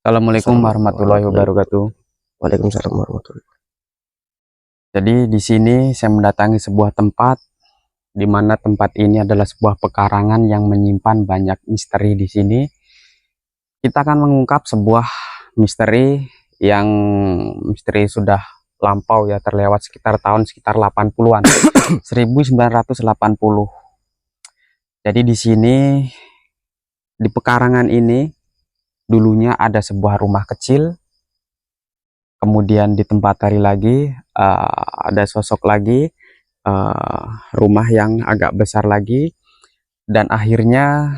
Assalamualaikum warahmatullahi wabarakatuh. Waalaikumsalam warahmatullahi wabarakatuh. Jadi di sini saya mendatangi sebuah tempat di mana tempat ini adalah sebuah pekarangan yang menyimpan banyak misteri di sini. Kita akan mengungkap sebuah misteri yang sudah lampau ya, terlewat sekitar tahun 80-an. 1980. Jadi di sini di pekarangan ini dulunya ada sebuah rumah kecil, kemudian di tempat tadi lagi ada sosok lagi, rumah yang agak besar lagi, dan akhirnya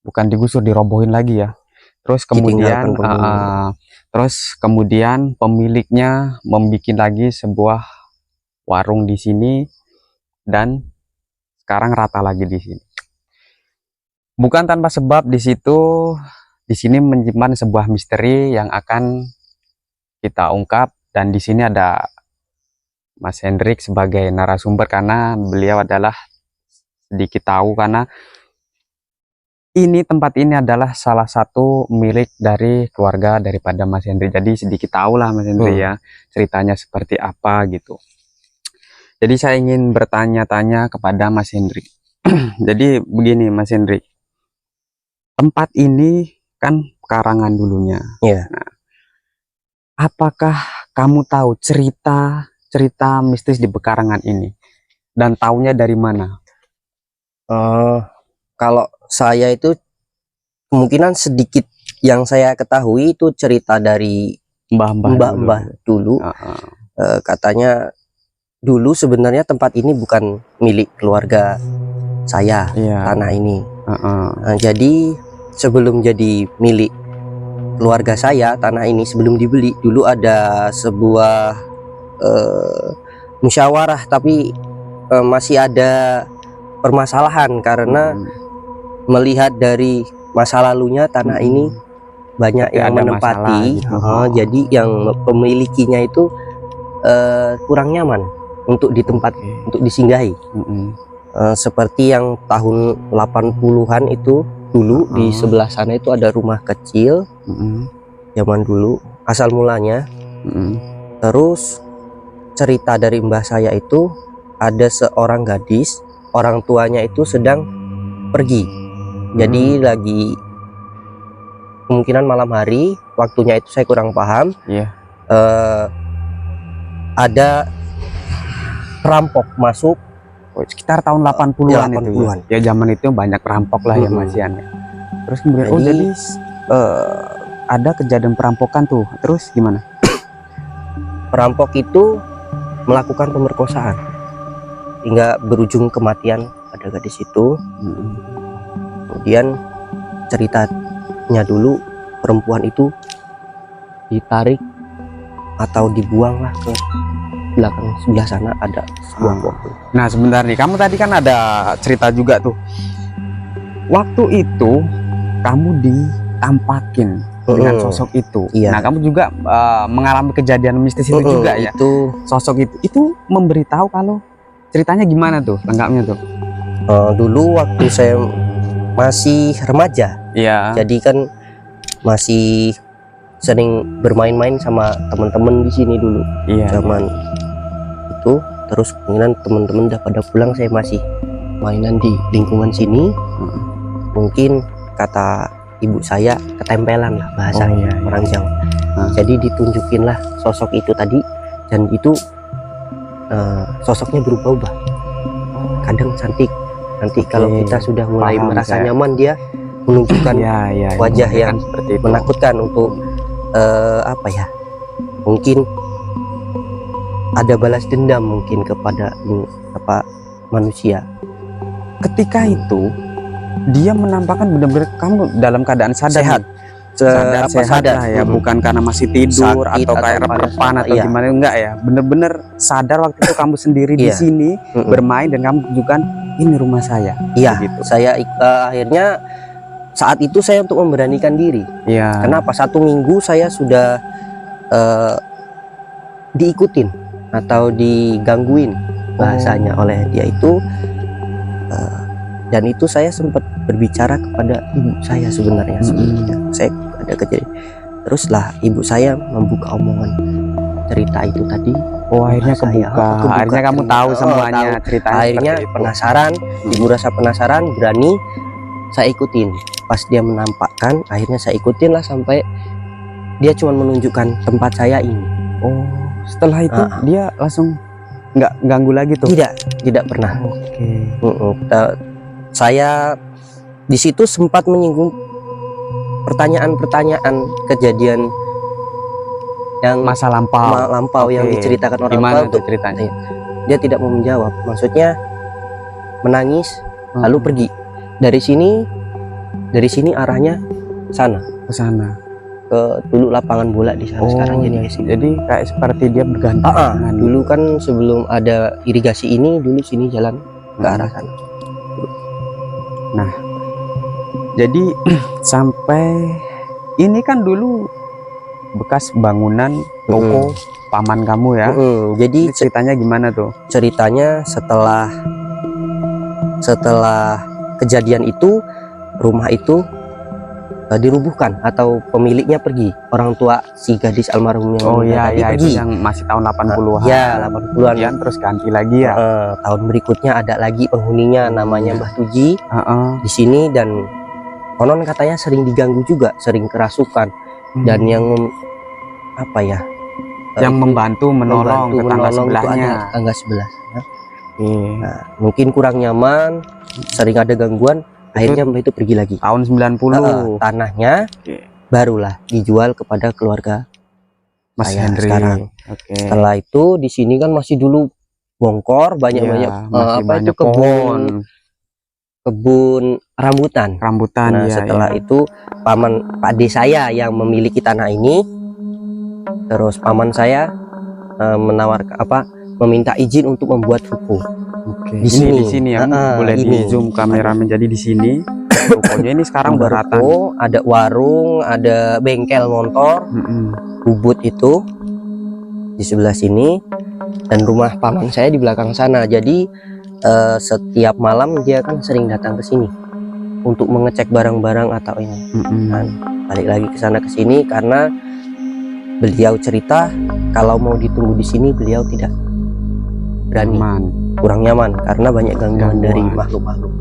bukan digusur, dirobohin lagi ya. Terus kemudian pemiliknya membuat lagi sebuah warung di sini, dan sekarang rata lagi di sini. Bukan tanpa sebab di sini menyimpan sebuah misteri yang akan kita ungkap, dan di sini ada Mas Hendrik sebagai narasumber karena beliau adalah sedikit tahu, karena tempat ini adalah salah satu milik dari keluarga daripada Mas Hendrik. Jadi sedikit tahu lah Mas Hendrik ya ceritanya seperti apa gitu. Jadi saya ingin bertanya-tanya kepada Mas Hendrik. Jadi begini Mas Hendrik, tempat ini kan pekarangan dulunya. Iya. Nah, apakah kamu tahu cerita mistis di pekarangan ini? Dan taunya dari mana? Kalau saya itu kemungkinan sedikit yang saya ketahui itu cerita dari mbah-mbah dulu. Katanya dulu sebenarnya tempat ini bukan milik keluarga saya, tanah ini. Nah, jadi sebelum jadi milik keluarga saya, tanah ini sebelum dibeli, dulu ada sebuah musyawarah, tapi masih ada permasalahan karena melihat dari masa lalunya tanah ini banyak yang menempati gitu. Jadi yang pemilikinya itu kurang nyaman untuk untuk disinggahi. Seperti yang tahun 80-an itu dulu di sebelah sana itu ada rumah kecil zaman dulu asal mulanya. Terus cerita dari mbah saya itu ada seorang gadis, orang tuanya itu sedang pergi. Jadi lagi kemungkinan malam hari, waktunya itu saya kurang paham. Ada perampok masuk sekitar tahun 80-an itu ya. Zaman itu banyak perampok lah ya Mas Yan. Terus kemudian jadi ada kejadian perampokan tuh. Terus gimana? Perampok itu melakukan pemerkosaan hingga berujung kematian pada gadis itu. Kemudian ceritanya dulu perempuan itu ditarik atau dibuang lah ke belakang sebelah sana, ada sebuah pohon. Nah sebentar nih, kamu tadi kan ada cerita juga tuh, waktu itu kamu ditampakin dengan sosok itu. Nah kamu juga mengalami kejadian mistis itu juga ya. Itu sosok itu memberitahu kalau ceritanya gimana tuh lengkapnya tuh? Dulu waktu saya masih remaja, jadi kan masih sering bermain-main sama teman-teman di sini dulu. Zaman itu terus kemungkinan teman-teman udah pada pulang, saya masih mainan di lingkungan sini. Mungkin kata ibu saya ketempelan lah bahasanya orang Jawa. Jadi ditunjukin lah sosok itu tadi, dan itu sosoknya berubah-ubah. Kadang cantik, nanti kalau kita sudah mulai merasa nyaman, dia menunjukkan wajah yang seperti menakutkan untuk mungkin ada balas dendam mungkin kepada manusia. Ketika itu dia menampakkan benar-benar kamu dalam keadaan sadar, sehat lah ya, bukan karena masih tidur sakit, atau kayak rep-repan atau gimana, enggak ya, bener-bener sadar waktu itu kamu sendiri di sini bermain, dan kamu tunjukkan ini rumah saya. Gitu. Saya akhirnya saat itu saya untuk memberanikan diri. Kenapa? 1 minggu saya sudah diikutin atau digangguin bahasanya oleh dia itu. Dan itu saya sempat berbicara kepada ibu saya sebenarnya. Saya ada kejadian. Teruslah ibu saya membuka omongan cerita itu tadi. Oh, akhirnya kebuka. Akhirnya kamu tahu semuanya ceritanya. Akhirnya penasaran, ibu rasa penasaran, berani saya ikutin. Pas dia menampakkan, akhirnya saya ikutin lah sampai dia cuma menunjukkan tempat saya ini. Oh, setelah itu dia langsung nggak ganggu lagi tuh? Tidak pernah. Saya di situ sempat menyinggung pertanyaan-pertanyaan kejadian yang masa lampau yang diceritakan orang tua itu ceritanya. Dia tidak mau menjawab, maksudnya menangis lalu pergi dari sini arahnya sana ke sana, ke dulu lapangan bola di sana. Sekarang jadi kayak seperti dia bergantian. Dulu kan sebelum ada irigasi ini, dulu sini jalan ke arah sana. Nah, jadi sampai ini kan dulu bekas bangunan toko paman kamu ya. Jadi ceritanya gimana tuh? Ceritanya setelah kejadian itu, rumah itu dirubuhkan atau pemiliknya pergi. Orang tua si gadis almarhum yang itu yang masih tahun 80-an. Ya, 80-an. Terus ganti lagi ya. Tahun berikutnya ada lagi penghuninya namanya Mbah Tuji di sini, dan konon katanya sering diganggu juga, sering kerasukan. Dan yang yang membantu menolong tetangga sebelahnya. Tetangga sebelah. Nah, mungkin kurang nyaman, sering ada gangguan, akhirnya Mbah itu pergi lagi. Tahun 90. Tanahnya barulah dijual kepada keluarga Mas saya Henry sekarang. Setelah itu di sini kan masih dulu bongkor, banyak itu kebun rambutan. Nah, setelah itu paman Pak D saya yang memiliki tanah ini, terus paman saya meminta izin untuk membuat ruko. Di sini ya, boleh di zoom kamera menjadi di sini. Rukonya ini sekarang beratan. Ada warung, ada bengkel motor, bubut itu di sebelah sini, dan rumah paman saya di belakang sana. Jadi setiap malam dia kan sering datang ke sini untuk mengecek barang-barang atau ini. Balik lagi ke sana ke sini karena beliau cerita kalau mau ditunggu di sini beliau tidak berani, kurang nyaman karena banyak gangguan dari makhluk-makhluk.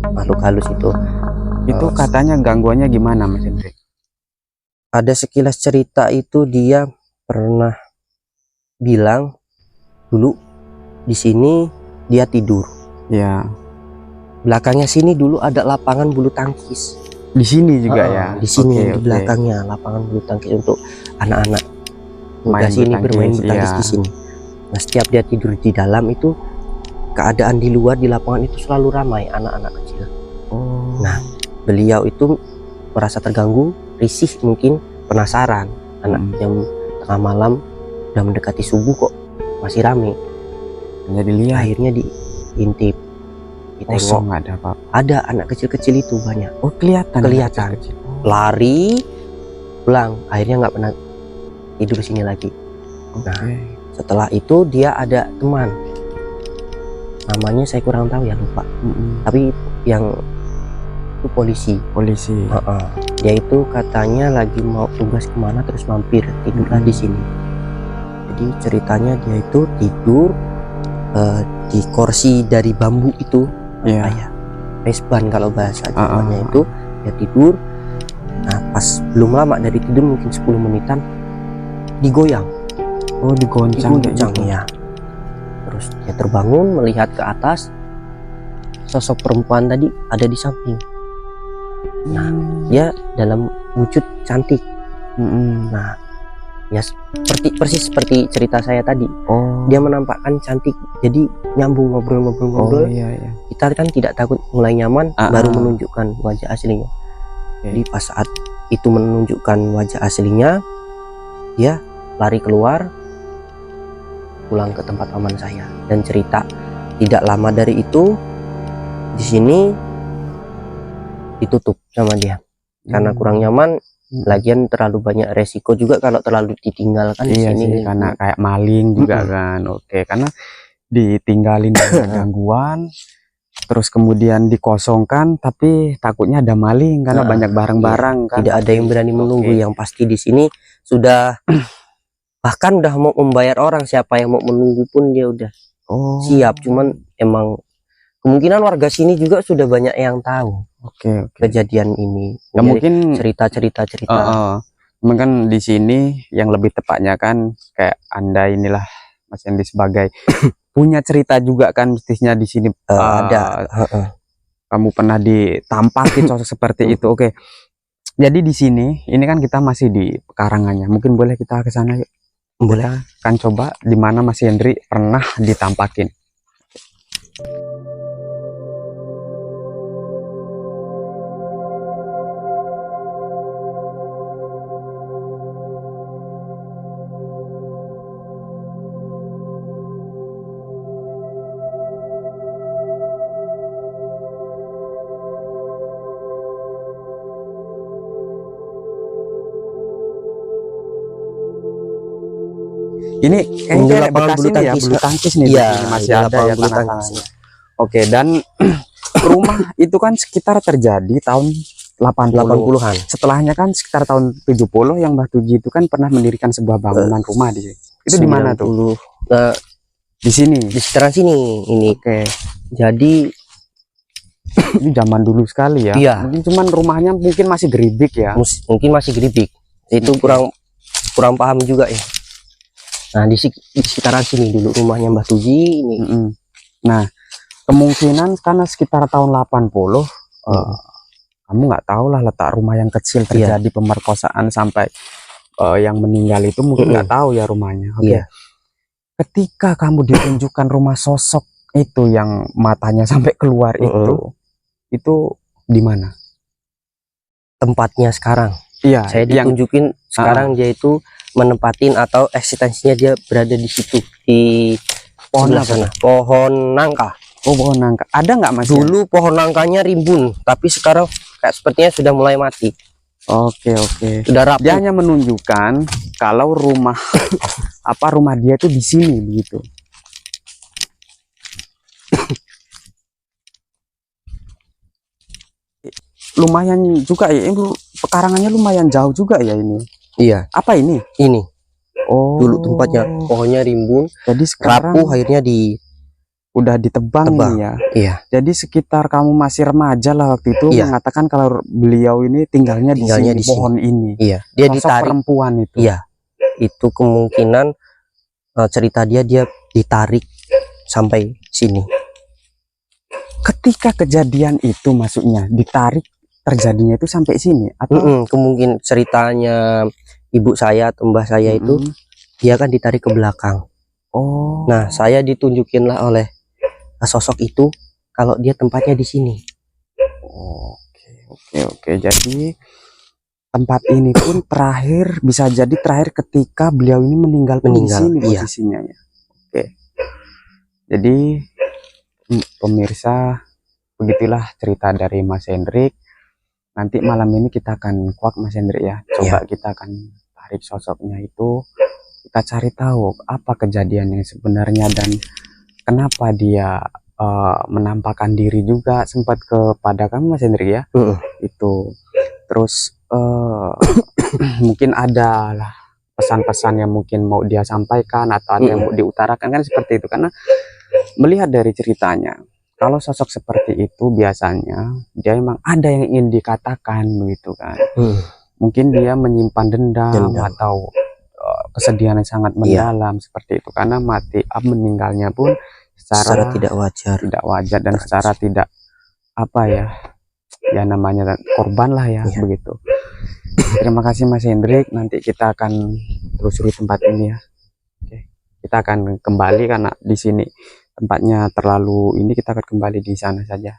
Makhluk halus itu. Itu katanya gangguannya gimana, Mas Hendrik? Ada sekilas cerita itu, dia pernah bilang dulu di sini dia tidur. Ya. Belakangnya sini dulu ada lapangan bulu tangkis. Di sini juga ya. Di sini di belakangnya lapangan bulu tangkis untuk anak-anak muda sini bermain bulu tangkis di sini. Nah, setiap dia tidur di dalam itu, keadaan di luar di lapangan itu selalu ramai anak-anak kecil. Nah, beliau itu merasa terganggu, risih, mungkin penasaran. Anak jam tengah malam udah mendekati subuh kok masih rame. Jadi akhirnya diintip, ditengok, ada apa? Ada anak kecil-kecil itu banyak. Oh, kelihatan. Lari pulang, akhirnya nggak pernah tidur sini lagi. Nah, setelah itu dia ada teman, namanya saya kurang tahu ya, lupa. Tapi yang itu polisi. Dia itu katanya lagi mau tugas kemana terus mampir tidurlah di sini. Jadi ceritanya dia itu tidur di kursi dari bambu itu, resban kalau bahasa Jawanya itu. Dia tidur. Nah, pas belum lama dari tidur, mungkin 10 menitan, digoyang. Digoncang ya. Terus dia terbangun, melihat ke atas, sosok perempuan tadi ada di samping. Nah, dia dalam wujud cantik. Nah, ya persis seperti cerita saya tadi. Dia menampakkan cantik, jadi nyambung ngobrol-ngobrol. Kita kan tidak takut, mulai nyaman, baru menunjukkan wajah aslinya. Jadi pas saat itu menunjukkan wajah aslinya, dia lari keluar, pulang ke tempat paman saya, dan cerita tidak lama dari itu di sini ditutup sama dia karena kurang nyaman. Lagian terlalu banyak resiko juga kalau terlalu ditinggalkan di sini. Karena kayak maling juga kan. Karena ditinggalin gangguan, terus kemudian dikosongkan, tapi takutnya ada maling karena banyak barang-barang kan. Tidak ada yang berani menunggu. Yang pasti di sini sudah bahkan udah mau membayar orang, siapa yang mau menunggu pun dia udah siap. Cuman emang kemungkinan warga sini juga sudah banyak yang tahu kejadian ini. Ya mungkin cerita-cerita. Mungkin di sini yang lebih tepatnya kan kayak Anda inilah Mas Hendy sebagai punya cerita juga kan mestinya di sini. Ada. Kamu pernah ditampaki sosok seperti itu. Oke. Jadi di sini ini kan kita masih di pekarangannya. Mungkin boleh kita ke sana yuk. Boleh kan, coba di mana Mas Hendry pernah ditampakin. Ini kayaknya bekas ini ya, bulu tangkis nih. Iya, ini masih ada ya tanah-tanahnya. Oke, dan rumah itu kan sekitar terjadi tahun 80-an. Setelahnya kan sekitar tahun 70 yang Mbah Tuji itu kan pernah mendirikan sebuah bangunan rumah di sini. Itu di mana tuh? Di sini, di sekitaran sini ini. Oke. Jadi ini zaman dulu sekali ya. Iya. Mungkin cuman rumahnya mungkin masih geribik ya. Mungkin masih geribik. Itu kurang paham juga ya. Nah, di sekitaran sini dulu rumahnya Mbah Tuji ini. Nah, kemungkinan karena sekitar tahun 80, kamu nggak tahu lah letak rumah yang kecil terjadi pemerkosaan sampai yang meninggal itu mungkin nggak tahu ya rumahnya. Oke. Ketika kamu ditunjukkan rumah sosok itu yang matanya sampai keluar itu di mana? Tempatnya sekarang. Iya, saya ditunjukin sekarang dia itu menempatin atau eksistensinya dia berada di situ, di pohon sana, pohon nangka. Oh, pohon nangka. Ada nggak Mas? Dulu pohon nangkanya rimbun, tapi sekarang kayak sepertinya sudah mulai mati. Oke. Sudah rapuh. Dia hanya menunjukkan kalau rumah rumah dia itu di sini begitu. Lumayan juga ya, pekarangannya lumayan jauh juga ya ini. Iya. Apa ini? Ini. Oh. Dulu tempatnya pohonnya rimbun. Jadi sekarang rapuh, akhirnya udah ditebang nih ya. Iya. Jadi sekitar kamu masih remaja lah waktu itu mengatakan kalau beliau ini tinggalnya di pohon ini. Iya. Dia sosok ditarik. Perempuan itu. Iya. Itu kemungkinan cerita dia ditarik sampai sini. Ketika kejadian itu maksudnya ditarik terjadinya itu sampai sini atau kemungkinan ceritanya ibu saya atau mbah saya itu dia kan ditarik ke belakang. Nah, saya ditunjukin lah oleh sosok itu kalau dia tempatnya di sini. Oke. Jadi tempat ini pun bisa jadi terakhir ketika beliau ini meninggal di sini posisinya ya. Oke. Jadi pemirsa, begitulah cerita dari Mas Hendrik. Nanti malam ini kita akan kuak Mas Hendrik ya. Coba kita akan tarik sosoknya itu. Kita cari tahu apa kejadian yang sebenarnya dan kenapa dia menampakkan diri juga sempat kepada kamu Mas Hendrik ya. Itu. Terus mungkin ada lah pesan-pesan yang mungkin mau dia sampaikan atau ada yang mau diutarakan kan seperti itu. Karena melihat dari ceritanya, kalau sosok seperti itu biasanya dia memang ada yang ingin dikatakan begitu kan. Mungkin dia menyimpan dendam. Atau kesedihan yang sangat mendalam seperti itu karena meninggalnya pun secara tidak wajar dan secara tidak namanya korban lah ya begitu. Terima kasih Mas Hendrik, nanti kita akan telusuri tempat ini ya. Oke. Kita akan kembali karena di sini tempatnya terlalu ini, kita akan kembali di sana saja.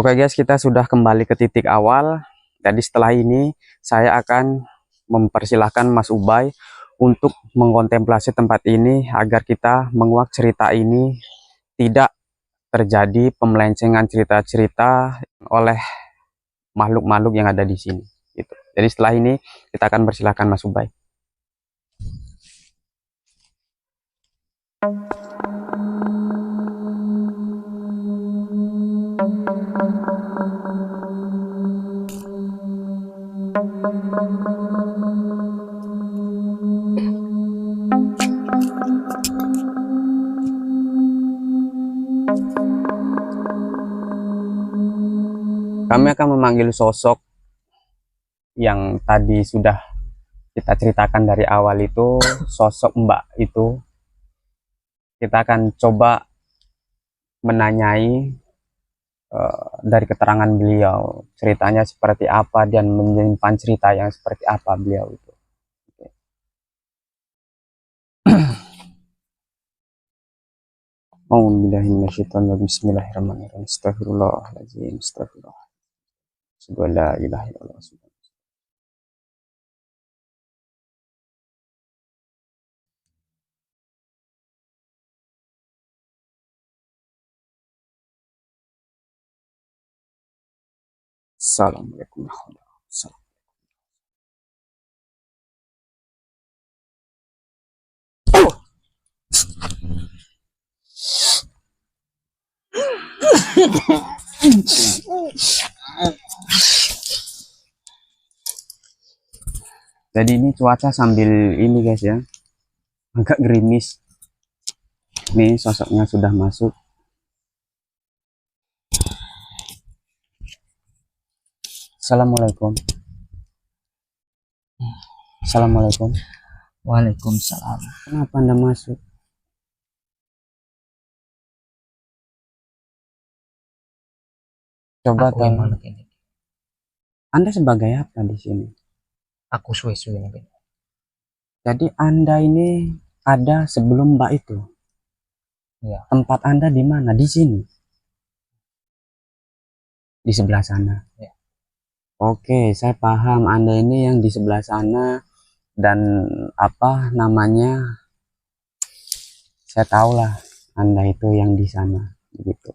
Oke guys, kita sudah kembali ke titik awal. Jadi setelah ini saya akan mempersilahkan Mas Ubay untuk mengkontemplasi tempat ini agar kita menguak cerita ini tidak terjadi pemelencengan cerita-cerita oleh makhluk-makhluk yang ada di sini. Gitu. Jadi setelah ini kita akan persilahkan Mas Ubay. Kami akan memanggil sosok yang tadi sudah kita ceritakan dari awal itu, sosok Mbak itu. Kita akan coba menanyai dari keterangan beliau, ceritanya seperti apa dan menyimpan cerita yang seperti apa beliau itu. Bismillahirrahmanirrahim. Astagfirullahaladzim. Astagfirullah. La ilaha illallah. Assalamualaikum warahmatullahi wabarakatuh. Jadi ini cuaca sambil ini guys ya, agak gerimis. Nih sosoknya sudah masuk. Assalamualaikum. Assalamualaikum. Waalaikumsalam. Kenapa Anda masuk? Coba Aku yang tahu. mana ini? Anda sebagai apa di sini? Aku suwe-suwe ini. Jadi Anda ini ada sebelum Mbak itu. Iya. Tempat Anda di mana? Di sini. Di sebelah sana. Ya. Oke, saya paham Anda ini yang di sebelah sana dan apa namanya? Saya tahulah Anda itu yang di sana gitu.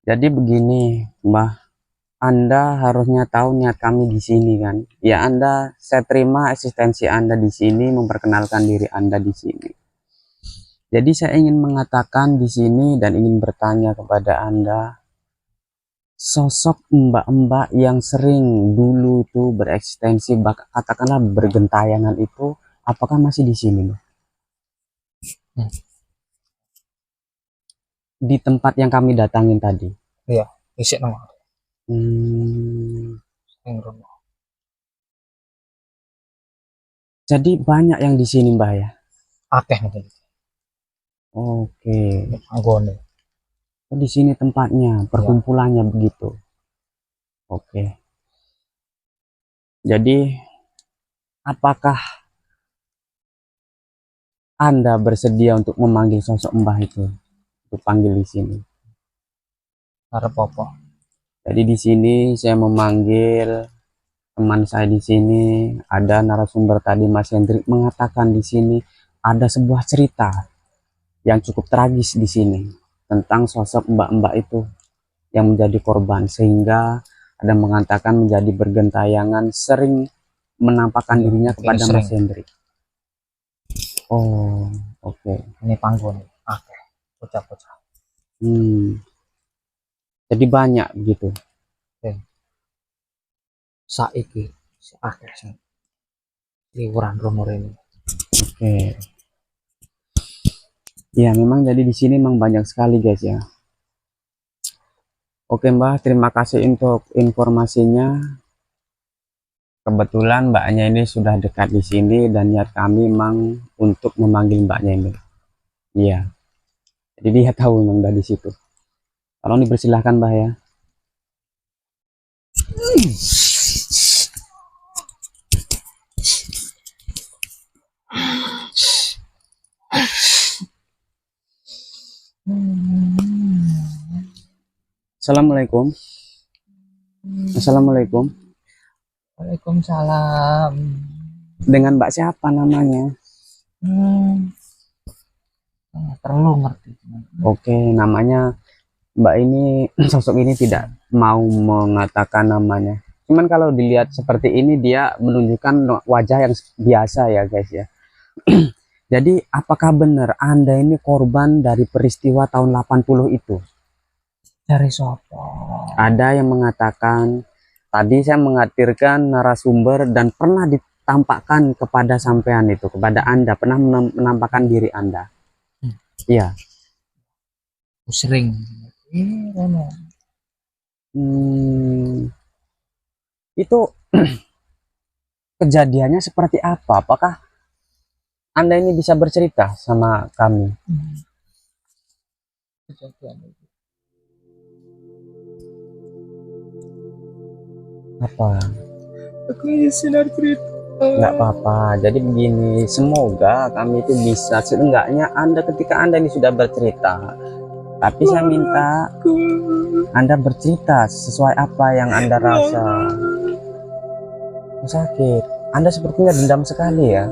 Jadi begini, Mbah, Anda harusnya tahu niat kami di sini kan. Ya Anda, saya terima eksistensi Anda di sini, memperkenalkan diri Anda di sini. Jadi saya ingin mengatakan di sini dan ingin bertanya kepada Anda, sosok mbak-mbak yang sering dulu itu bereksistensi, katakanlah bergentayangan itu, apakah masih di sini, Mbak? Di tempat yang kami datangin tadi. Iya, isik nama. Jadi banyak yang di sini, Mbak ya? Akeh nih. Oke. Anggone. Oh, di sini tempatnya, perkumpulannya ya. Begitu. Oke. Jadi, apakah Anda bersedia untuk memanggil sosok Mbah itu? Untuk panggil di sini. Harap apa? Jadi di sini saya memanggil teman saya di sini. Ada narasumber tadi Mas Hendrik mengatakan di sini ada sebuah cerita yang cukup tragis di sini tentang sosok mbak-mbak itu yang menjadi korban, sehingga ada mengatakan menjadi bergentayangan sering menampakkan dirinya kepada Mas Hendrik. Oh, oke. Ini panggung. Akeh. Bocah-bocah. Jadi banyak gitu. Saiki akeh sing liburan rumor ini. Oke. Ya memang jadi di sini memang banyak sekali guys ya. Oke Mbak, terima kasih untuk informasinya. Kebetulan mbaknya ini sudah dekat di sini dan niat kami memang untuk memanggil mbaknya ini. Iya. Jadi dia tahu memang dari situ. Kalau dipersilahkan Mbak ya. Assalamualaikum. Assalamualaikum. Waalaikumsalam. Dengan Mbak siapa namanya? Perlu ngerti. Oke, namanya Mbak ini sosok ini tidak mau mengatakan namanya. Cuman kalau dilihat seperti ini dia menunjukkan wajah yang biasa ya guys ya. Jadi apakah benar Anda ini korban dari peristiwa tahun 80 itu? Dari sopo? Ada yang mengatakan, tadi saya mengatirkan narasumber dan pernah ditampakkan kepada sampean itu, kepada Anda, pernah menampakkan diri Anda. Iya. Sering. Itu kejadiannya seperti apa? Apakah Anda ini bisa bercerita sama kami? Apa? Aku sinar cerita. Nggak apa-apa. Jadi begini, semoga kami itu bisa, seenggaknya Anda ketika Anda ini sudah bercerita, tapi saya minta Anda bercerita sesuai apa yang Anda rasa. Sakit. Anda sepertinya dendam sekali ya.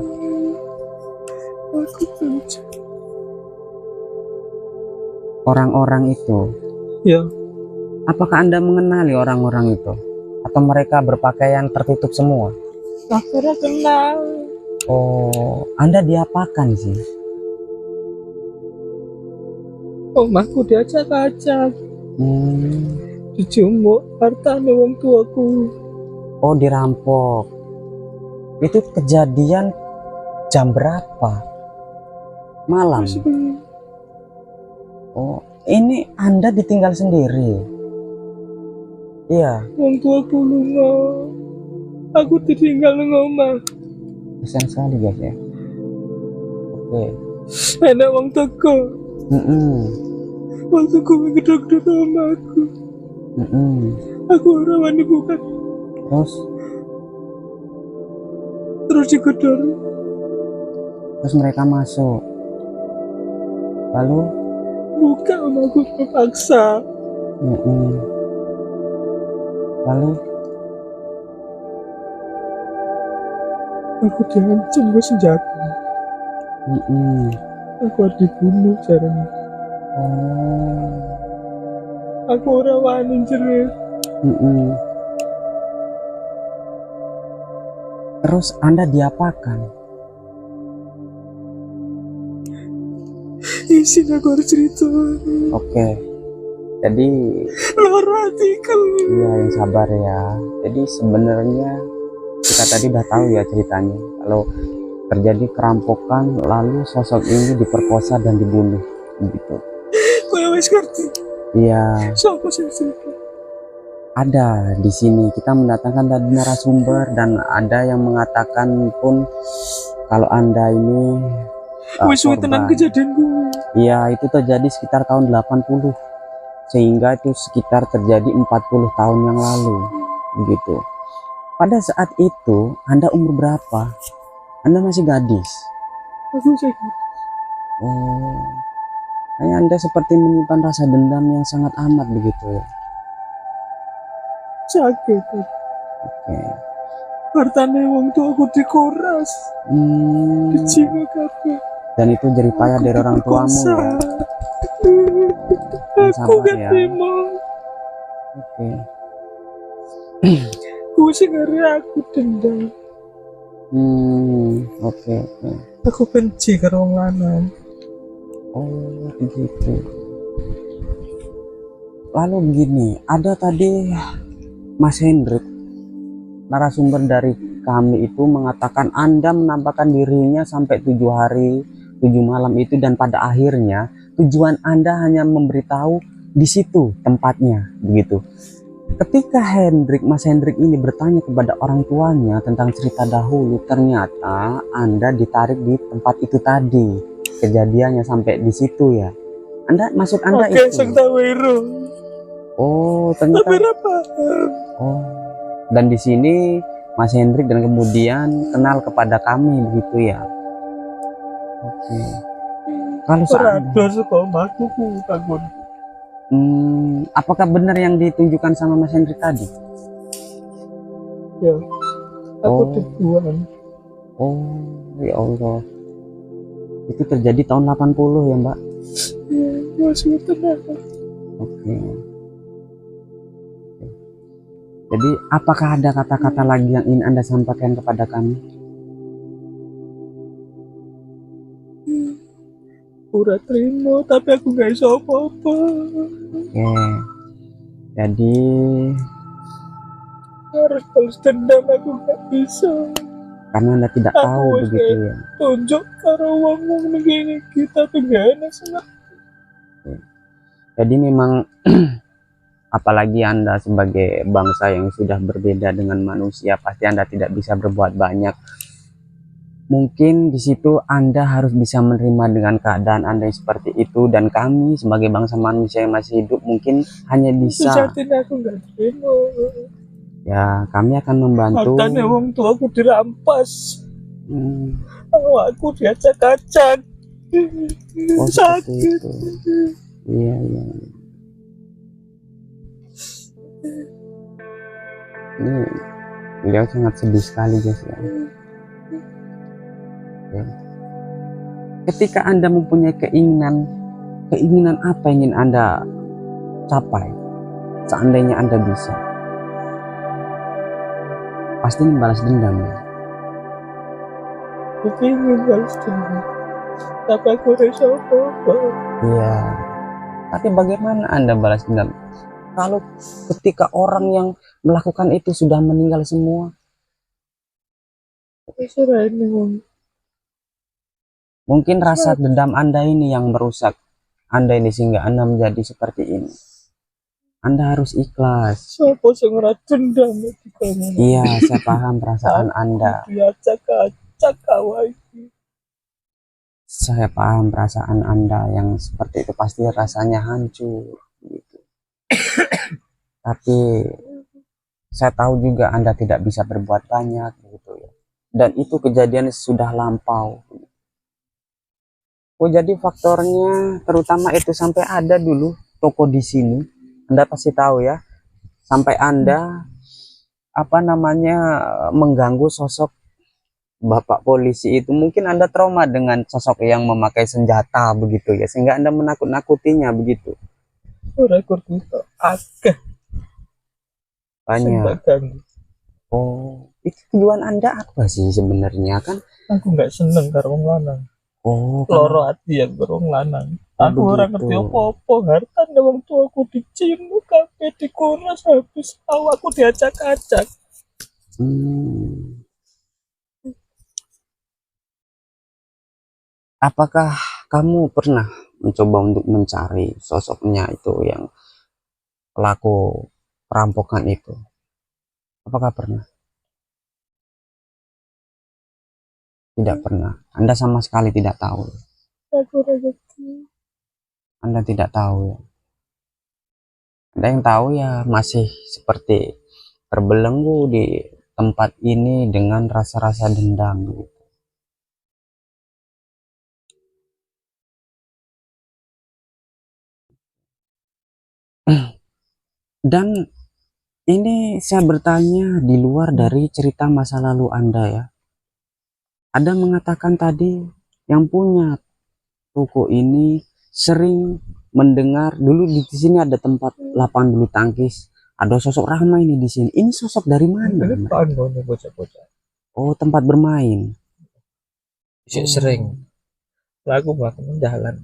Aku benci. Orang-orang itu. Ya. Apakah Anda mengenali orang-orang itu? Atau mereka berpakaian tertutup semua? Aku kenal. Oh, Anda diapakan sih? Omahku diacak-acak. Dijumuk hartane wong tuaku. Oh, dirampok. Itu kejadian jam berapa? Malam. Oh, ini Anda ditinggal sendiri? Iya. Wong tuaku lunga. Aku ditinggal nang omah. Kasian sekali guys ya. Oke. Enak wong teko. Wong teko ngedok-dok omahku. Aku ora wani buka. Terus digedor. Terus mereka masuk. Lalu buka omahku terpaksa. Lalu aku diancam gue senjata. Aku harus dibunuh caranya. Aku ora wani jerit. Terus Anda diapakan? Isin aku harus cerita. Oke. Jadi Lara hatiku. Iya, yang sabar ya. Jadi sebenarnya kita tadi udah tahu ya ceritanya. Kalau terjadi kerampokan lalu sosok ini diperkosa dan dibunuh begitu. Kau wis ngerti? Iya. Siapa sih cerita? Ada di sini kita mendatangkan tadi narasumber dan ada yang mengatakan pun kalau Anda ini wis tenang kejadian gue. Iya, itu terjadi sekitar tahun 80. Sehingga itu sekitar terjadi 40 tahun yang lalu begitu. Pada saat itu Anda umur berapa? Anda masih gadis? Aku masih gadis. Oh, kayaknya Anda seperti menyimpan rasa dendam yang sangat amat begitu ya. Sakit. Oke. Hartane wong tua aku dikoras. Dijiwa kabeh. Dan itu jerih payah dari orang tuamu ya. Aku gak terima. Oke. Aku sih aku dendam. Oke. Aku benci karo wong lanang. Oh, begitu. Lalu begini, ada tadi Mas Hendrik, narasumber dari kami itu mengatakan Anda menampakkan dirinya sampai 7 hari 7 malam itu, dan pada akhirnya tujuan Anda hanya memberitahu di situ tempatnya begitu. Ketika Mas Hendrik ini bertanya kepada orang tuanya tentang cerita dahulu, ternyata Anda ditarik di tempat itu tadi. Kejadiannya sampai di situ ya. Maksud Anda itu? Oh, ternyata. Oh. Dan di sini Mas Hendrik dan kemudian kenal kepada kami begitu ya. Oke. Kalau apakah benar yang ditunjukkan sama Mas Hendrik tadi? Ya, aku Oh. dibuang. Oh, ya Allah. Itu terjadi tahun 80 ya, Mbak? Ya, masih tenang. Oke. Jadi, apakah ada kata-kata lagi yang ingin Anda sampaikan kepada kami? Udah terima, tapi aku gak bisa apa-apa. Oke. Jadi, Harus balas dendam, aku gak bisa. karena Anda tidak Aku tahu harus begitu ya. tunjuk karo wong-wong begini kita tuh gak enak sama. Jadi memang apalagi Anda sebagai bangsa yang sudah berbeda dengan manusia, pasti Anda tidak bisa berbuat banyak. Mungkin di situ Anda harus bisa menerima dengan keadaan Anda yang seperti itu, dan kami sebagai bangsa manusia yang masih hidup mungkin hanya bisa, Saat ini aku gak terima. ya kami akan membantu. Hartanya wong tua aku dirampas. Hmm, Aku diacak-acak. oh seperti Sakit. itu. Iya, iya. Ini beliau sangat sedih sekali guys ya. Ya. Ketika Anda mempunyai keinginan apa yang ingin Anda capai, seandainya Anda bisa, pasti membalas dendam ya. Aku ingin balas dendam, tapi aku udah apa-apa. Iya. Tapi bagaimana Anda balas dendam kalau ketika orang yang melakukan itu sudah meninggal semua? Terserah ini wong. Mungkin rasa dendam Anda ini yang merusak Anda ini sehingga Anda menjadi seperti ini. Anda harus ikhlas. Siapa sing ora dendam iki kamu? Iya, saya paham perasaan Anda. Diacak-acak kawan. Saya paham perasaan Anda yang seperti itu, pasti rasanya hancur gitu. Tapi saya tahu juga Anda tidak bisa berbuat banyak gitu ya. Dan itu kejadian sudah lampau. Oh, jadi faktornya terutama itu sampai ada dulu toko di sini. Anda pasti tahu ya. Sampai Anda mengganggu sosok Bapak polisi itu, mungkin Anda trauma dengan sosok yang memakai senjata begitu ya, sehingga Anda menakut-nakutinya begitu. Ora kurang akeh Banyak. Oh, itu tujuan Anda apa sih sebenarnya kan? Aku nggak seneng karo wong lanang. Oh, Loro ati ya karo wong lanang. oh, Aku ora ngerti begitu. apa-apa, hartane wong tuaku dicimbu kabeh dikuras habis, aku diacak-acak. Apakah kamu pernah mencoba untuk mencari sosoknya itu yang pelaku perampokan itu? Apakah pernah? Tidak pernah. Anda sama sekali tidak tahu. Aku ora ngerti. Anda tidak tahu ya. Anda yang tahu ya masih seperti terbelenggu di tempat ini dengan rasa-rasa dendam gitu. Dan ini saya bertanya di luar dari cerita masa lalu Anda ya. Ada mengatakan tadi yang punya toko ini sering mendengar dulu di sini ada tempat lapangan bulu tangkis. Ada sosok ramai ini di sini. Ini sosok dari mana? Ini panggon bocah-bocah. Oh, tempat bermain. Sering. Lagu bahkan jalan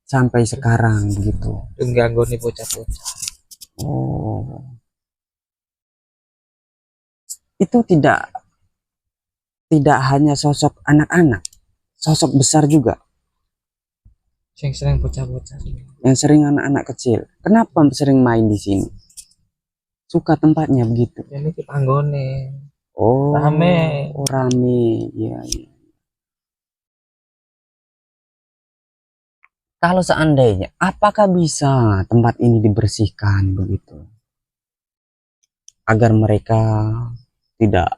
Sampai sekarang begitu. ganggu nih bocah-bocah. Oh. Itu tidak hanya sosok anak-anak, sosok besar juga. Yang sering bocah-bocah. Yang sering anak-anak kecil. Kenapa sering main di sini? Suka tempatnya begitu. Ini kita anggone. Oh, Rame. Oh, rame. Iya, iya. Kalau seandainya, apakah bisa tempat ini dibersihkan begitu? Agar mereka tidak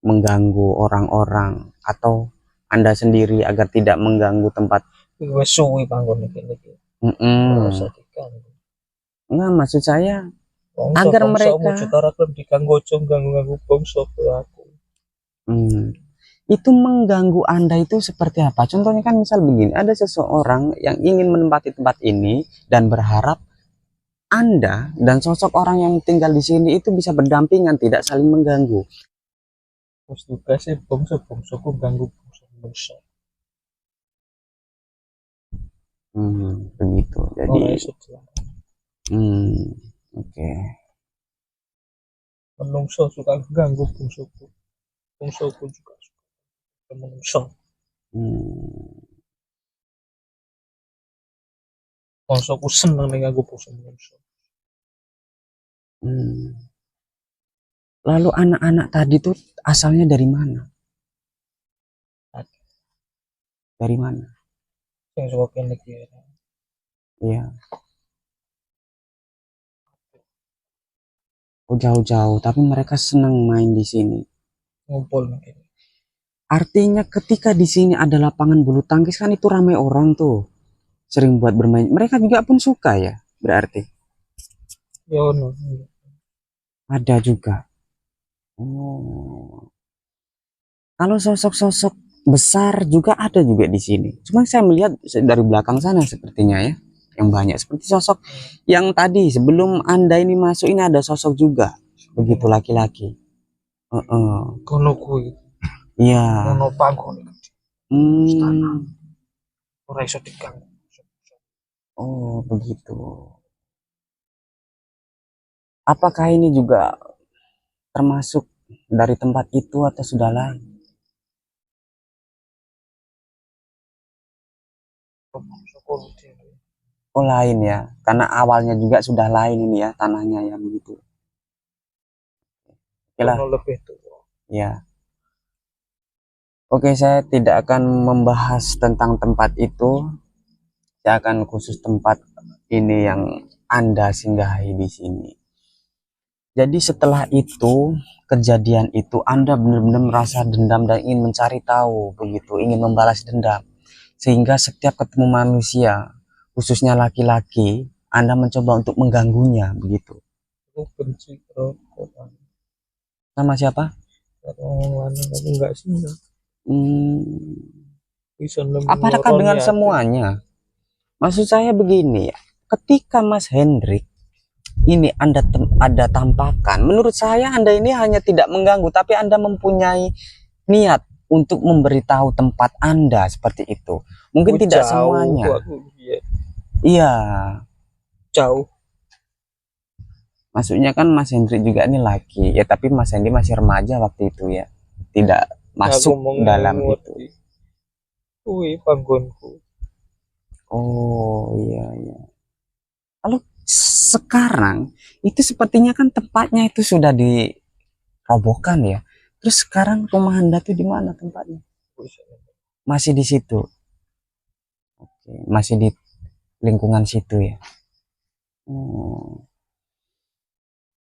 mengganggu orang-orang, atau Anda sendiri agar tidak mengganggu tempat. Wes suwi panggon iki. Enggak, maksud saya Agar mereka sekarang diganggu ganggu bangsa aku. Itu mengganggu Anda itu seperti apa? Contohnya kan misal begini, ada seseorang yang ingin menempati tempat ini dan berharap Anda dan sosok orang yang tinggal di sini itu bisa berdampingan, tidak saling mengganggu. Terus juga sih bangsa-bangsaku ganggu bangsa. Begitu. Jadi, oke. Menungso suka ganggu bangsaku. Bangsaku juga suka menungso. Bangsaku seneng nih ganggu bangsa menungso. Lalu anak-anak tadi tuh asalnya dari mana? Dari mana? Yang suka kene kira. Iya. Oh, jauh-jauh, tapi mereka senang main di sini. Ngumpul mungkin. Artinya ketika di sini ada lapangan bulu tangkis kan itu ramai orang tuh. Sering buat bermain. Mereka juga pun suka ya, berarti. Ya no. Ada juga. Oh. Kalau sosok-sosok besar juga ada juga di sini. Cuma saya melihat dari belakang sana sepertinya ya, yang banyak seperti sosok yang tadi sebelum Anda ini masuk ini ada sosok juga, begitu laki-laki. Kono kuwi. Iya. Ono panggon. Ora iso diganggu. Oh, begitu. Apakah ini juga termasuk dari tempat itu atau sudah lain? Oh, lain ya, karena awalnya juga sudah lain ini ya tanahnya ya begitu. Oke lah. Lebih tua. Ya. Oke, saya tidak akan membahas tentang tempat itu. Saya akan khusus tempat ini yang Anda singgahi di sini. Jadi setelah itu, kejadian itu Anda benar-benar merasa dendam dan ingin mencari tahu begitu, ingin membalas dendam. Sehingga setiap ketemu manusia, khususnya laki-laki, Anda mencoba untuk mengganggunya begitu. Aku benci rokok. Sama siapa? Orang aku enggak sih. Apakah dengan semuanya? Maksud saya begini ya, ketika Mas Hendrik ini ada tampakan, menurut saya Anda ini hanya tidak mengganggu, tapi Anda mempunyai niat untuk memberitahu tempat Anda seperti itu. Mungkin tidak semuanya. Iya. Jauh. Maksudnya kan Mas Hendrik juga ini laki, ya tapi Mas Hendrik masih remaja waktu itu ya, tidak masuk dalam itu. Wih, panggonku. Oh iya iya. Lalu sekarang itu sepertinya kan tempatnya itu sudah dirobohkan ya. Terus sekarang rumah Anda tuh di mana tempatnya? Masih di situ. Oke, masih di lingkungan situ ya.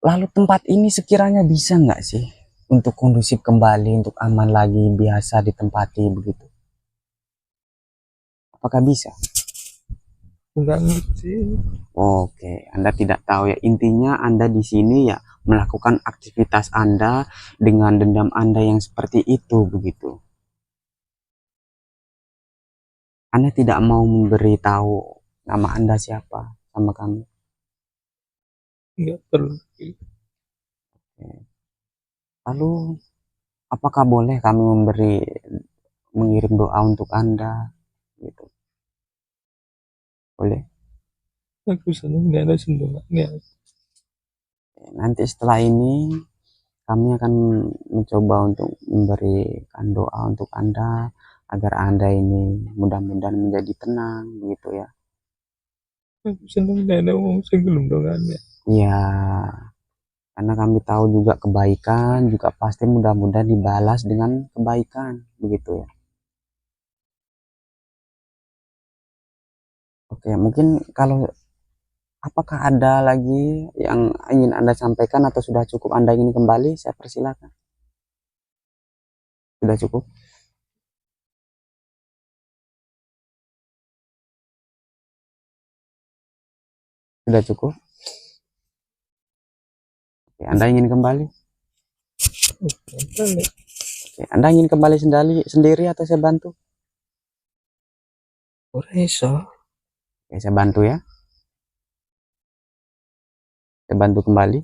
Lalu tempat ini sekiranya bisa nggak sih untuk kondusif kembali, untuk aman lagi, biasa ditempati begitu? Apakah bisa? Enggak ngerti. Oke, Anda tidak tahu ya. Intinya Anda di sini ya melakukan aktivitas Anda dengan dendam Anda yang seperti itu begitu. Anda tidak mau memberitahu nama Anda siapa sama kami. Enggak perlu. Lalu apakah boleh kami mengirim doa untuk Anda gitu? Boleh. Aku senang ada sendirinya. Nanti setelah ini kami akan mencoba untuk memberikan doa untuk Anda agar Anda ini mudah-mudahan menjadi tenang gitu ya. Aku senang ada orang sebelum doanya. Ya, karena kami tahu juga kebaikan juga pasti mudah-mudahan dibalas dengan kebaikan begitu ya. Oke, mungkin kalau apakah ada lagi yang ingin Anda sampaikan atau sudah cukup Anda ingin kembali? Saya persilakan. Sudah cukup? Sudah cukup? Oke, Anda ingin kembali? Balik. Oke, Anda ingin kembali sendiri atau saya bantu? Ora iso. Oke, saya bantu ya. Saya bantu kembali.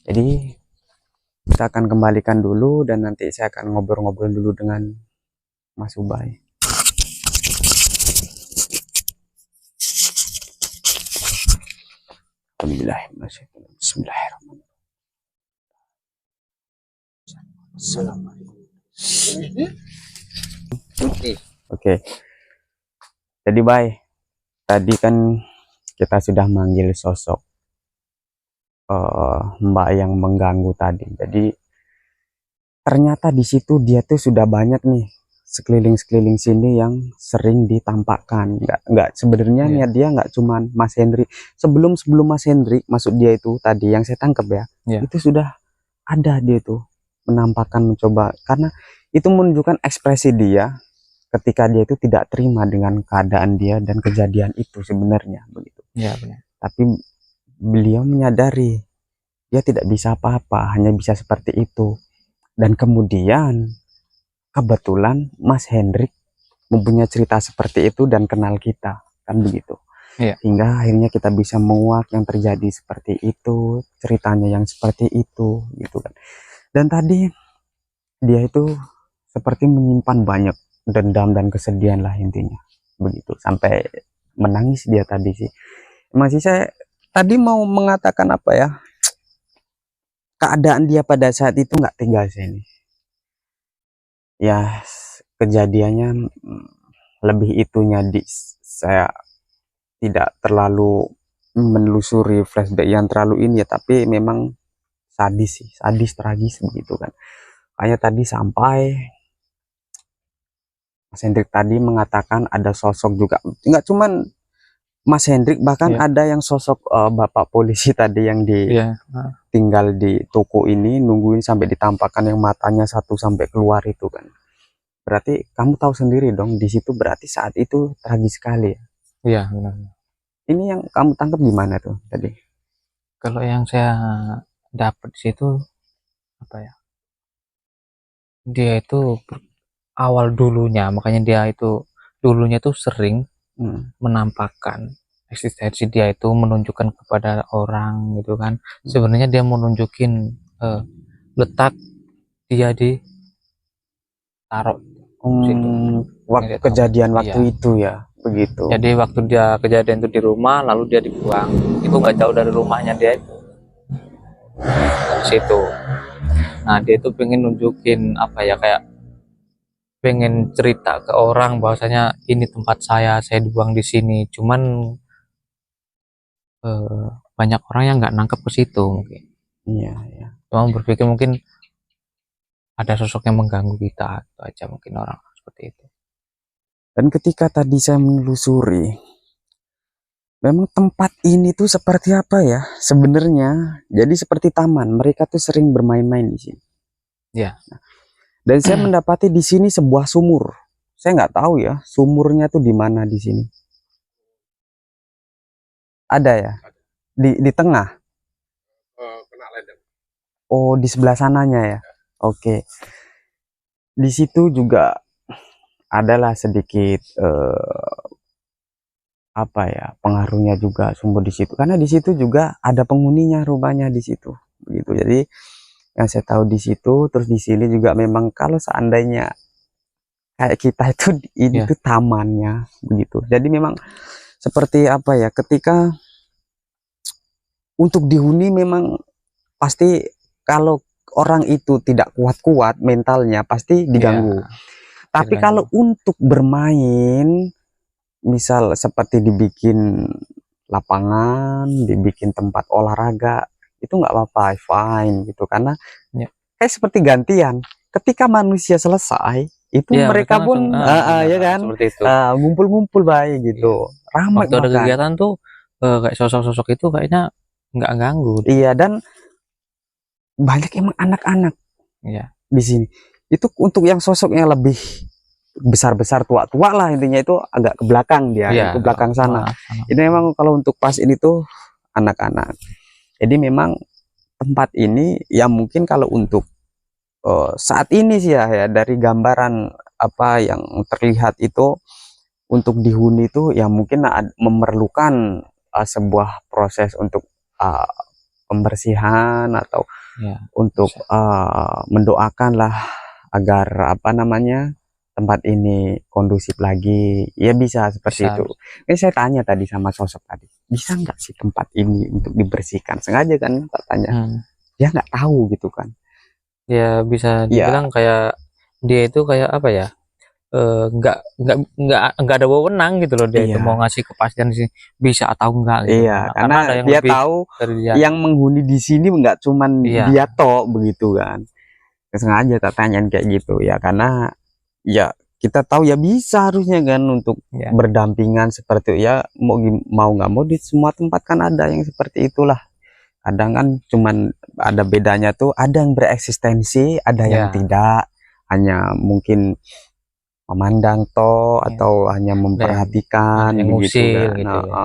Jadi kita akan kembalikan dulu dan nanti saya akan ngobrol-ngobrol dulu dengan Mas Ubay. Bismillahirrahmanirrahim. Assalamualaikum. Oke. Jadi Bay, tadi kan kita sudah manggil sosok Mbak yang mengganggu tadi. Jadi ternyata di situ dia tuh sudah banyak nih sekeliling sini yang sering ditampakkan. Nggak sebenarnya niat dia nggak cuman Mas Hendrik. Sebelum Mas Hendrik masuk dia itu tadi yang saya tangkap ya, itu sudah ada dia tuh menampakkan, mencoba, karena itu menunjukkan ekspresi dia ketika dia itu tidak terima dengan keadaan dia dan kejadian itu sebenarnya begitu. Ya, benar. Tapi beliau menyadari dia tidak bisa apa-apa, hanya bisa seperti itu. Dan kemudian kebetulan Mas Hendrik mempunyai cerita seperti itu dan kenal kita, kan begitu. Hingga akhirnya kita bisa menguak yang terjadi seperti itu, ceritanya yang seperti itu, gitu kan. Dan tadi dia itu seperti menyimpan banyak dendam dan kesedihan lah intinya, begitu. Sampai menangis dia tadi sih. Masih saya tadi mau mengatakan apa ya? Keadaan dia pada saat itu nggak tinggal saya ini. Ya kejadiannya lebih itunya saya tidak terlalu menelusuri flashback yang terlalu ini ya, tapi memang sadis sih, sadis tragis begitu kan. Kayak tadi sampai Mas Hendrik tadi mengatakan ada sosok juga, nggak cuman Mas Hendrik, bahkan ada yang sosok bapak polisi tadi yang tinggal di toko ini nungguin sampai ditampakkan yang matanya satu sampai keluar itu kan. Berarti kamu tahu sendiri dong di situ, berarti saat itu tragis sekali ya. Iya, benar. Ini yang kamu tangkap gimana tuh tadi? Kalau yang saya dapat di situ apa ya? Dia itu awal dulunya, makanya dia itu dulunya tuh sering menampakkan eksistensi dia itu, menunjukkan kepada orang gitu kan. Sebenarnya dia menunjukin letak dia di taruh waktu kejadian waktu itu ya, begitu. Jadi waktu dia kejadian itu di rumah, lalu dia dibuang, itu nggak jauh dari rumahnya dia itu, dari situ. Nah dia itu pengen nunjukin apa ya, kayak pengen cerita ke orang bahwasanya ini tempat saya dibuang di sini. Cuman banyak orang yang nggak nangkep ke situ mungkin. Iya. Cuma berpikir mungkin ada sosok yang mengganggu kita, itu aja mungkin orang seperti itu. Dan ketika tadi saya menelusuri, memang tempat ini tuh seperti apa ya sebenarnya? Jadi seperti taman, mereka tuh sering bermain-main di sini. Ya. Dan saya mendapati di sini sebuah sumur. Saya nggak tahu ya sumurnya tuh di mana di sini. Ada ya? Di tengah. Oh, di sebelah sananya ya. Oke. Di situ juga adalah sedikit apa ya, pengaruhnya juga sumur di situ, karena di situ juga ada penghuninya rumahnya di situ begitu. Jadi yang saya tahu di situ, terus di sini juga memang kalau seandainya kayak kita itu ini tuh tamannya begitu. Jadi memang seperti apa ya, ketika untuk dihuni memang pasti kalau orang itu tidak kuat-kuat mentalnya pasti diganggu. Tapi kalau untuk bermain, misal seperti dibikin lapangan, dibikin tempat olahraga, itu nggak apa-apa, fine gitu, karena kayak seperti gantian. Ketika manusia selesai, itu mereka pun ya kan, ngumpul-ngumpul baik gitu. Ramai. Waktu ada kegiatan tuh kayak sosok-sosok itu kayaknya nggak ganggu. Iya, dan banyak emang anak-anak di sini. Itu untuk yang sosoknya lebih besar-besar, tua-tua lah intinya, itu agak ke belakang dia, ke belakang sana. Ini memang kalau untuk pas ini tuh anak-anak. Jadi memang tempat ini ya mungkin kalau untuk saat ini sih ya dari gambaran apa yang terlihat itu untuk dihuni itu ya mungkin memerlukan sebuah proses untuk uh, pembersihan atau Ya, untuk bisa. mendoakan lah agar apa namanya tempat ini kondusif lagi, ya bisa seperti Bisa, itu. Ini saya tanya tadi sama sosok tadi, bisa nggak sih tempat ini untuk dibersihkan? Sengaja kan tak tanya, dia nggak tahu gitu kan. Ya bisa Ya, dibilang kayak dia itu kayak apa ya? Nggak ada wewenang gitu loh, dia itu mau iya, ngasih kepastian sih bisa atau enggak gitu. iya, Karena karena ada yang dia lebih tahu dari dia. yang menghuni di sini nggak cuman dia Iya, tok begitu kan. Sengaja tak tanyain kayak gitu ya, karena ya kita tahu ya bisa harusnya kan untuk ya, berdampingan seperti itu. Ya mau nggak mau di semua tempat kan ada yang seperti itulah. Kadang kan cuman ada bedanya tuh, ada yang bereksistensi, ada yang ya, tidak, hanya mungkin memandang toh ya. atau hanya Ada memperhatikan yang begitu ngusil kan. gitu Nah, ya.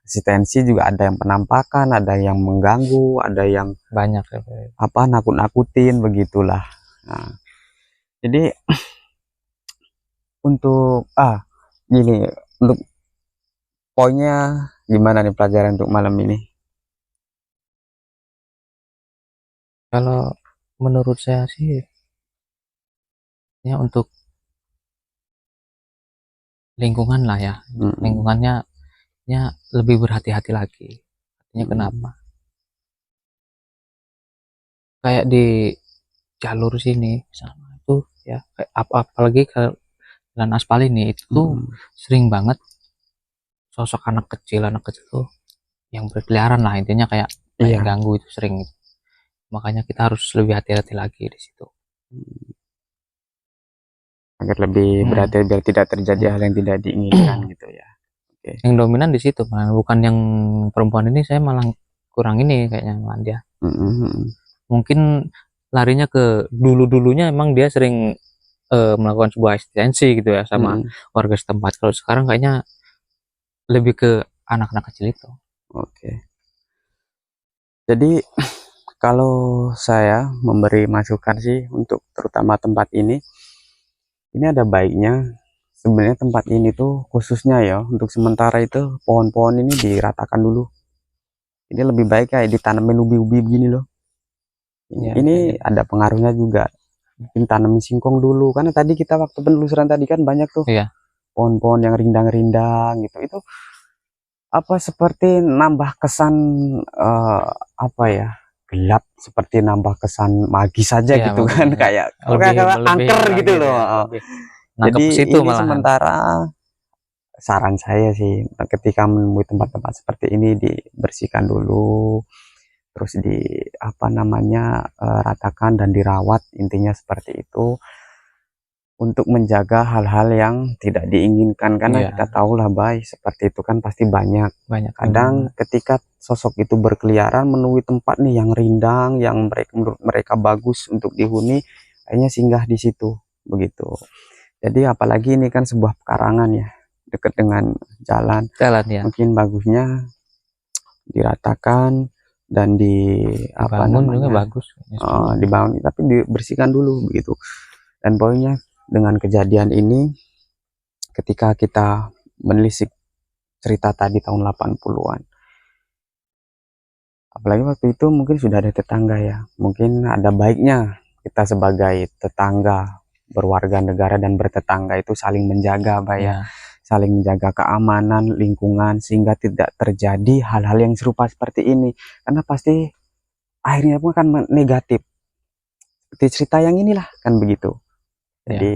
asistensi juga ada yang penampakan, ada yang mengganggu, ada yang Banyak ya. apa nakut-nakutin begitulah. Nah, jadi untuk gini, untuk poinnya gimana nih pelajaran untuk malam ini? Kalau menurut saya sih ya untuk lingkungan lah ya. Mm-mm. Lingkungannya ya lebih berhati-hati lagi. Artinya Mm-mm. kenapa? Kayak di jalur sini sama itu ya kayak apalagi kalau jalan aspal ini itu tuh Mm-mm. sering banget sosok anak kecil tuh yang berkeliaran lah, intinya kayak kayak Iya. ganggu itu sering gitu. Makanya kita harus lebih hati-hati lagi di situ. Agar lebih Hmm. berhati biar tidak terjadi Ya. hal yang tidak diinginkan gitu ya. Oke. Yang dominan di situ malah, bukan yang perempuan ini, saya malah kurang ini kayaknya malah dia. Mm-mm. Mungkin larinya ke dulu-dulunya emang dia sering melakukan sebuah asistensi gitu ya sama Mm-mm. warga setempat. Kalau sekarang kayaknya lebih ke anak-anak kecil itu. Oke. Jadi kalau saya memberi masukan sih untuk terutama tempat ini ada baiknya sebenarnya tempat ini tuh khususnya ya untuk sementara itu pohon-pohon ini diratakan dulu. Ini lebih baik kayak ditanamin ubi-ubi begini loh. Ya Ini bisa jadi. ada pengaruhnya juga. Mungkin tanamin singkong dulu karena tadi kita waktu penelusuran tadi kan banyak tuh Iya, pohon-pohon yang rindang-rindang gitu. Itu apa seperti nambah kesan eh, apa ya? Gelap seperti nambah kesan magis saja iya gitu kan makanya kayak lebih kayak melebihi angker gitu lagi loh. dia, lebih nangkep Jadi ke situ ini malahan. sementara saran saya sih ketika menemui tempat-tempat seperti ini dibersihkan dulu, terus di apa namanya ratakan dan dirawat, intinya seperti itu untuk menjaga hal-hal yang tidak diinginkan karena kita Iya, tahulah baik seperti itu kan pasti banyak. banyak Kadang lingkungan. ketika sosok itu berkeliaran menemui tempat nih yang rindang, yang menurut mereka bagus untuk dihuni, akhirnya singgah di situ begitu. Jadi apalagi ini kan sebuah pekarangan ya, dekat dengan jalan, Jalan ya, mungkin bagusnya diratakan dan di apa dibangun juga namanya bagus ya sebenarnya. dibangun, tapi dibersihkan dulu begitu. Dan poinnya dengan kejadian ini, ketika kita menelisik cerita tadi tahun 80-an, apalagi waktu itu mungkin sudah ada tetangga ya, mungkin ada baiknya kita sebagai tetangga berwarga negara dan bertetangga itu saling menjaga Pak ya, Ya, saling menjaga keamanan lingkungan sehingga tidak terjadi hal-hal yang serupa seperti ini, karena pasti akhirnya pun akan negatif seperti cerita yang inilah kan begitu. ya, Jadi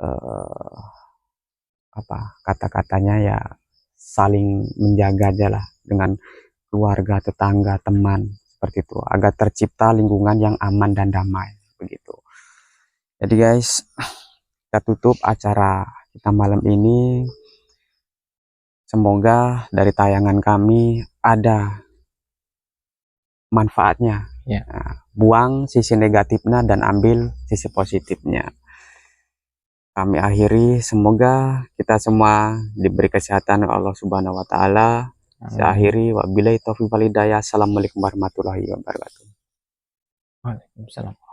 eh, apa kata-katanya ya saling menjaga aja lah dengan keluarga, tetangga, teman seperti itu agar tercipta lingkungan yang aman dan damai begitu. Jadi guys, kita tutup acara kita malam ini. Semoga dari tayangan kami ada manfaatnya. ya. Nah, buang sisi negatifnya dan ambil sisi positifnya. Kami akhiri, semoga kita semua diberi kesehatan oleh Allah Subhanahu wa taala, Saya akhiri, wabillahi taufiq wal hidayah. Assalamualaikum warahmatullahi wabarakatuh. Waalaikumsalam.